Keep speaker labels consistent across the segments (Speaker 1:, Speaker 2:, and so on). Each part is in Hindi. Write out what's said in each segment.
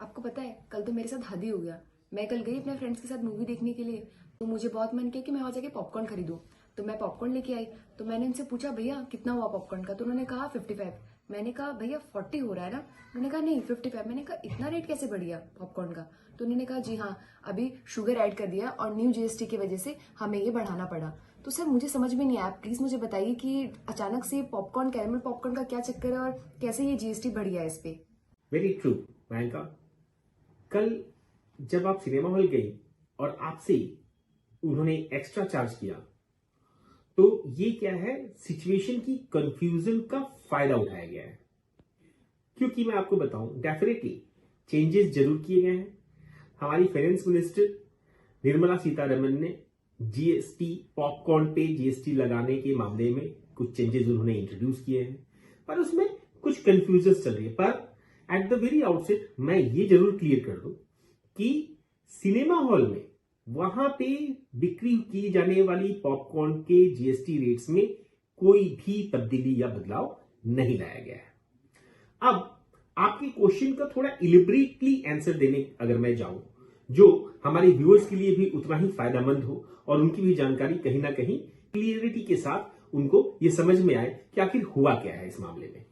Speaker 1: आपको पता है कल तो मेरे साथ हद ही हो गया। मैं कल गई अपने फ्रेंड्स के साथ मूवी देखने के लिए, तो मुझे बहुत मन किया कि मैं वहां जाके पॉपकॉर्न खरीदूं। तो मैं पॉपकॉर्न लेके आई। तो मैंने उनसे पूछा भैया कितना हुआ पॉपकॉर्न का, तो उन्होंने कहा 55। मैंने कहा भैया 40 हो रहा है ना। उन्होंने कहा नहीं 55। मैंने कहा इतना रेट कैसे बढ़ गया पॉपकॉर्न का। तो उन्होंने कहा जी हाँ, अभी शुगर ऐड कर दिया और न्यू जीएसटी की वजह से हमें ये बढ़ाना पड़ा। तो सर मुझे समझ में नहीं आया, प्लीज मुझे बताइए कि अचानक से पॉपकॉर्न कैरेमल पॉपकॉर्न का क्या चक्कर है और कैसे ये जीएसटी बढ़ गया है इस पे।
Speaker 2: Very true Priyanka. कल जब आप सिनेमा हॉल गई और आपसे उन्होंने एक्स्ट्रा चार्ज किया, तो ये क्या है, सिचुएशन की कंफ्यूजन का फायदा उठाया गया है। क्योंकि मैं आपको बताऊं, डेफिनेटली चेंजेस जरूर किए गए हैं। हमारी फाइनेंस मिनिस्टर निर्मला सीतारमण ने जीएसटी पॉपकॉर्न पे जीएसटी लगाने के मामले में कुछ चेंजेस उन्होंने इंट्रोड्यूस किए हैं, पर उसमें कुछ कंफ्यूजन चल रही है। पर एट द वेरी आउटसेट मैं ये जरूर क्लियर कर दूं कि सिनेमा हॉल में वहां पे बिक्री की जाने वाली पॉपकॉर्न के जीएसटी रेट्स में कोई भी तब्दीली या बदलाव नहीं लाया गया है। अब आपके क्वेश्चन का थोड़ा इलिबरेटली आंसर देने अगर मैं जाऊं, जो हमारे व्यूअर्स के लिए भी उतना ही फायदेमंद हो और उनकी भी जानकारी कहीं ना कहीं क्लियरिटी के साथ उनको ये समझ में आए कि आखिर हुआ क्या है इस मामले में।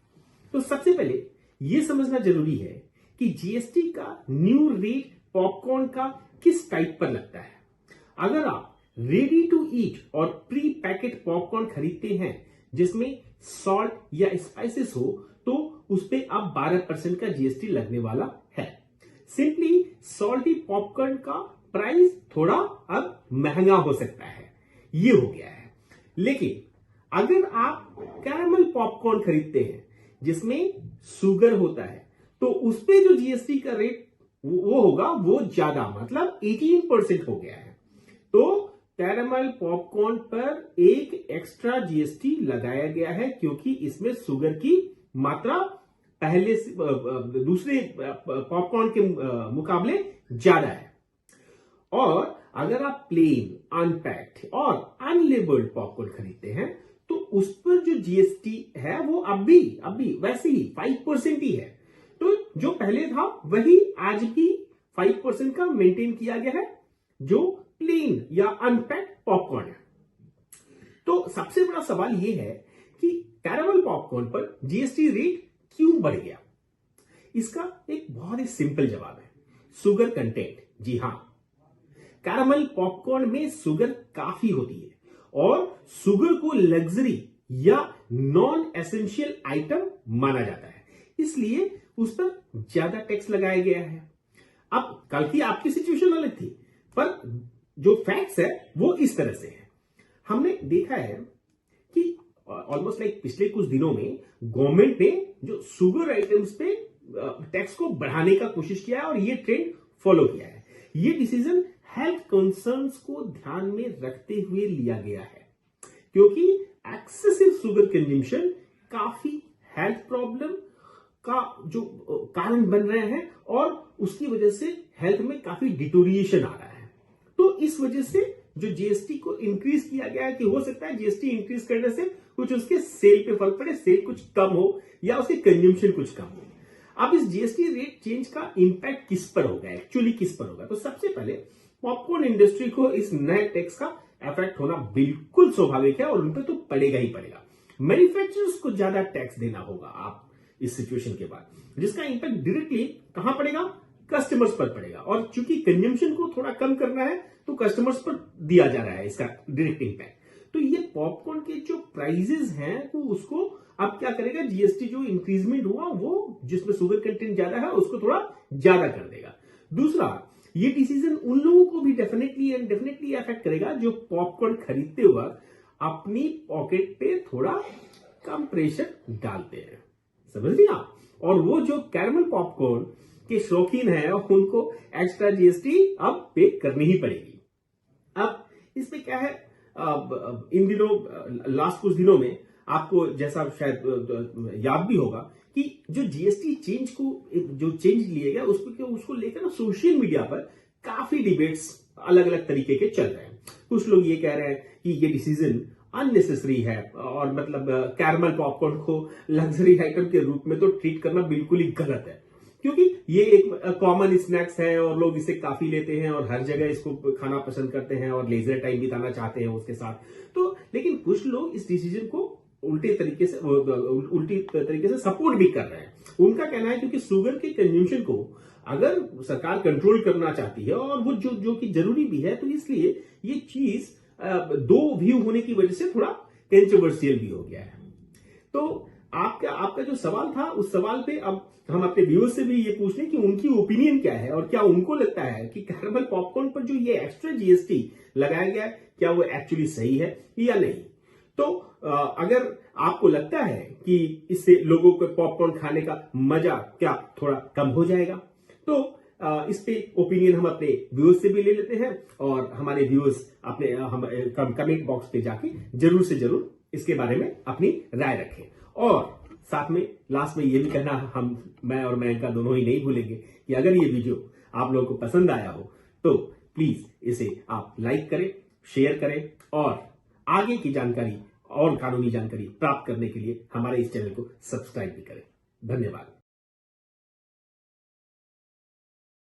Speaker 2: तो सबसे पहले यह समझना जरूरी है कि जीएसटी का न्यू रेट पॉपकॉर्न का किस टाइप पर लगता है। अगर आप रेडी टू ईट और प्री पैकेट पॉपकॉर्न खरीदते हैं जिसमें सॉल्ट या स्पाइसेस हो, तो उस पे अब 12% का जीएसटी लगने वाला है। सिंपली सॉल्टी पॉपकॉर्न का प्राइस थोड़ा अब महंगा हो सकता है, ये हो गया है। लेकिन अगर आप कैरामल पॉपकॉर्न खरीदते हैं जिसमें शुगर होता है, तो उस पे जो जीएसटी का रेट वो होगा वो ज्यादा, मतलब 18% हो गया है। तो कैरामल पॉपकॉर्न पर एक एक्स्ट्रा जीएसटी लगाया गया है क्योंकि इसमें शुगर की मात्रा पहले से दूसरे पॉपकॉर्न के मुकाबले ज्यादा है। और अगर आप प्लेन, अनपैक्ड और अनलेबल्ड पॉपकॉर्न खरीदते हैं तो उस पर जो जीएसटी है वो अभी वैसे ही 5% ही है। तो जो पहले था वही आज भी 5% का मेंटेन किया गया है जो प्लेन या अनपैक्ड पॉपकॉर्न है। तो सबसे बड़ा सवाल यह है कि कैरामल पॉपकॉर्न पर जीएसटी रेट क्यों बढ़ गया। इसका एक बहुत ही सिंपल जवाब है, शुगर कंटेंट। जी हां, कैरामल पॉपकॉर्न में शुगर काफी होती है और शुगर को लग्जरी या नॉन एसेंशियल आइटम माना जाता है, इसलिए उस पर ज्यादा टैक्स लगाया गया है। अब कल की आपकी सिचुएशन अलग थी, पर जो फैक्ट्स है वो इस तरह से है। हमने देखा है कि ऑलमोस्ट लाइक पिछले कुछ दिनों में गवर्नमेंट ने जो शुगर आइटम्स पे टैक्स को बढ़ाने का कोशिश किया है और ये ट्रेंड फॉलो किया है। ये डिसीजन हेल्थ कंसर्न्स को ध्यान में रखते हुए लिया गया है, क्योंकि एक्सेसिव शुगर कंजम्पशन काफी हेल्थ प्रॉब्लम का जो कारण बन रहे हैं और उसकी वजह से हेल्थ में काफी डिटोरिएशन आ रहा है। तो इस वजह से जो जीएसटी को इंक्रीज किया गया है कि हो सकता है जीएसटी इंक्रीज करने से कुछ उसके सेल पे फर्क पड़े, सेल कुछ कम हो या उसके कंजम्पशन कुछ कम हो। अब इस जीएसटी रेट चेंज का इंपैक्ट किस पर होगा, एक्चुअली किस पर होगा। तो सबसे पहले पॉपकॉर्न इंडस्ट्री को इस नए टैक्स का इफेक्ट होना बिल्कुल स्वाभाविक है और उन पर तो पड़ेगा ही पड़ेगा। मैन्युफैक्चरर्स को ज्यादा टैक्स देना होगा आप इस सिचुएशन के बाद, जिसका इंपैक्ट डायरेक्टली कहां पड़ेगा, कस्टमर्स पर पड़ेगा। और चूंकि कंजम्पशन को थोड़ा कम करना है तो कस्टमर्स पर दिया जा रहा है इसका डायरेक्ट इंपैक्ट। तो ये पॉपकॉर्न के जो प्राइजेस हैं वो उसको अब क्या करेगा, जीएसटी जो इंक्रीजमेंट हुआ वो जिसमें शुगर कंटेंट ज्यादा है उसको थोड़ा ज्यादा कर देगा। दूसरा, ये डिसीजन उन लोगों को भी डेफिनेटली अफेक्ट करेगा जो पॉपकॉर्न खरीदते वक्त अपनी पॉकेट पे थोड़ा कम प्रेशर डालते हैं, समझ लिया। और वो जो कैरामल पॉपकॉर्न के शौकीन है उनको एक्स्ट्रा जीएसटी अब पे करनी ही पड़ेगी। अब इसमें क्या है, इन दिनों लास्ट कुछ दिनों में आपको जैसा शायद याद भी होगा कि जो जीएसटी चेंज को जो चेंज लिए गया उसको लेकर ना सोशल मीडिया पर काफी डिबेट्स अलग अलग तरीके के चल रहे हैं। कुछ लोग ये कह रहे हैं कि ये डिसीजन अननेसेसरी है और मतलब कैरामल पॉपकॉर्न को लग्जरी आइटम के रूप में तो ट्रीट करना बिल्कुल ही गलत है। क्योंकि ये एक कॉमन स्नैक्स है और लोग इसे काफी लेते हैं और हर जगह इसको खाना पसंद करते हैं और लेजर टाइम बिताना चाहते हैं उसके साथ। तो लेकिन कुछ लोग इस डिसीजन को उल्टी तरीके से सपोर्ट भी कर रहे हैं। उनका कहना है क्योंकि शुगर के कंज्यूमशन को अगर सरकार कंट्रोल करना चाहती है और वो जो कि जरूरी भी है, तो इसलिए ये चीज दो व्यू होने की वजह से थोड़ा कंट्रोवर्शियल भी हो गया है। तो आपका जो सवाल था, उस सवाल पे अब हम अपने व्यूअर्स से भी ये पूछ लें कि उनकी ओपिनियन क्या है और क्या उनको लगता है कि कैरमल पॉपकॉर्न पर जो ये एक्स्ट्रा जीएसटी लगाया गया है, क्या वो एक्चुअली सही है या नहीं। तो अगर आपको लगता है कि इससे लोगों को पॉपकॉर्न खाने का मजा क्या थोड़ा कम हो जाएगा, तो इस पे ओपिनियन हम अपने व्यूअर्स से भी ले लेते हैं और हमारे व्यूअर्स अपने हम कमेंट बॉक्स पे जाके जरूर से जरूर इसके बारे में अपनी राय रखें। और साथ में लास्ट में ये भी कहना मैं और मेनका दोनों ही नहीं भूलेंगे कि अगर ये वीडियो आप लोगों को पसंद आया हो तो प्लीज इसे आप लाइक करें, शेयर करें और आगे की जानकारी और कानूनी जानकारी प्राप्त करने के लिए हमारे इस चैनल को सब्सक्राइब भी करें। धन्यवाद।